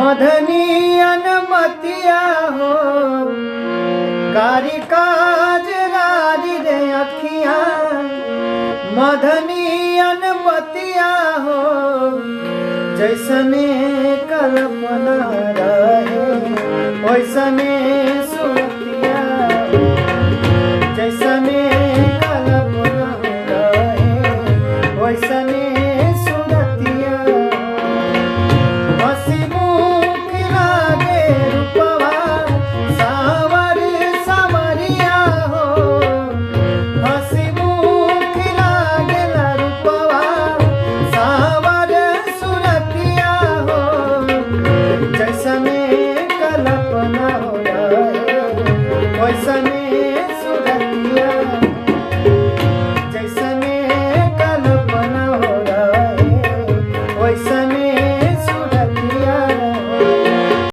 मधनी अनमतिया हो कारी काज राज रे अखिया मधनी अनमतिया हो जैसने कल्पना रहे वैसने सुरतिया जैसने कल्पना रहे वैसने सुरतिया हसी मुख लागे रूपवा सावर सावरिया हो हसी मुख लागे रूपवा सावर सुरतिया हो जैसने कल्पना हो रहे वैसने सुरतिया जैसने कल्पना हो रहे वैसने